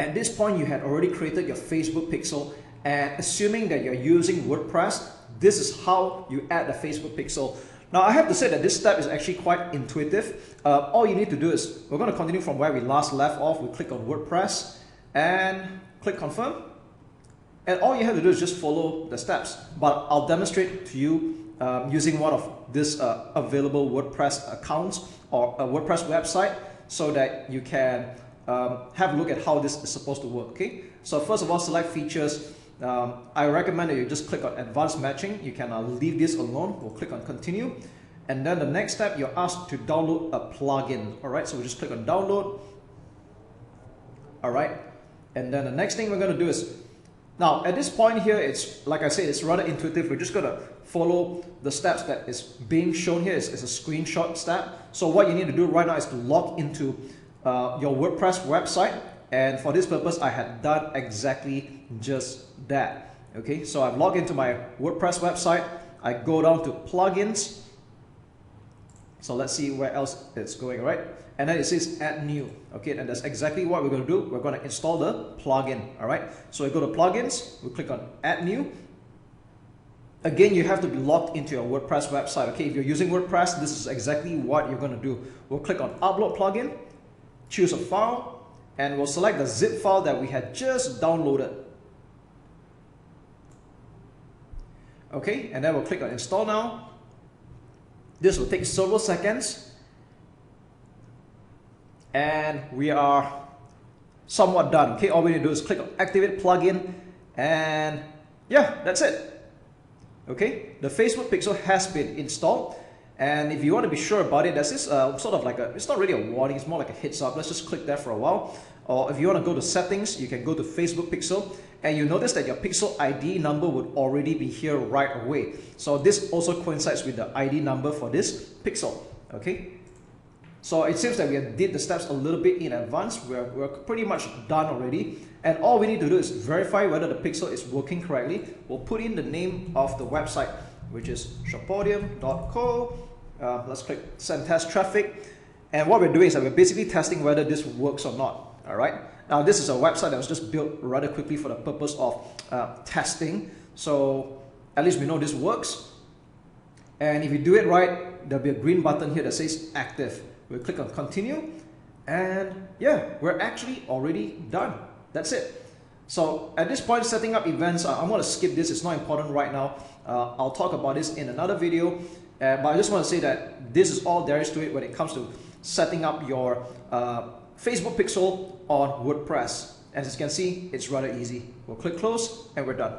At this point, you had already created your Facebook pixel, and assuming that you're using WordPress, this is how you add the Facebook pixel. Now, I have to say that this step is actually quite intuitive. All you need to do is, we're going to continue from where we last left off. We click on WordPress and click confirm. And all you have to do is just follow the steps. But I'll demonstrate to you using one of this available WordPress accounts or a WordPress website so that you can have a look at how this is supposed to work. Okay. So first of all, select features. I recommend that you just click on advanced matching. You can leave this alone. We'll click on continue. And then the next step, you're asked to download a plugin. All right. So we just click on download. All right. And then the next thing we're going to do is, now at this point here, it's like I said, it's rather intuitive. We're just going to follow the steps that is being shown here. It's a screenshot step. So what you need to do right now is to log into your WordPress website. And for this purpose, I had done exactly just that. Okay, so I've logged into my WordPress website. I go down to plugins. So let's see where else it's going, right? And then it says add new. Okay, and that's exactly what we're going to do. We're going to install the plugin. All right, so we go to plugins, we click on add new. Again, you have to be logged into your WordPress website. Okay, if you're using WordPress, this is exactly what you're going to do. We'll click on upload plugin, choose a file, and we'll select the zip file that we had just downloaded. Okay, and then we'll click on install now. This will take several seconds. And we are somewhat done. Okay, all we need to do is click on activate plugin, and yeah, that's it. Okay, the Facebook pixel has been installed. And if you want to be sure about it, there's this sort of like it's not really a warning, it's more like a heads up. Let's just click there for a while. Or if you want to go to settings, you can go to Facebook pixel, and you notice that your pixel ID number would already be here right away. So this also coincides with the ID number for this pixel. Okay. So it seems that we did the steps a little bit in advance. We're pretty much done already. And all we need to do is verify whether the pixel is working correctly. We'll put in the name of the website, which is shubham.co. Let's click send test traffic. And what we're doing is that we're basically testing whether this works or not. All right. Now this is a website that was just built rather quickly for the purpose of testing. So at least we know this works. And if you do it right, there'll be a green button here that says active. We'll click on continue, and yeah, we're actually already done. That's it. So at this point, setting up events, I'm going to skip this. It's not important right now. I'll talk about this in another video. But I just want to say that this is all there is to it when it comes to setting up your Facebook pixel on WordPress. As you can see, it's rather easy. We'll click close, and we're done.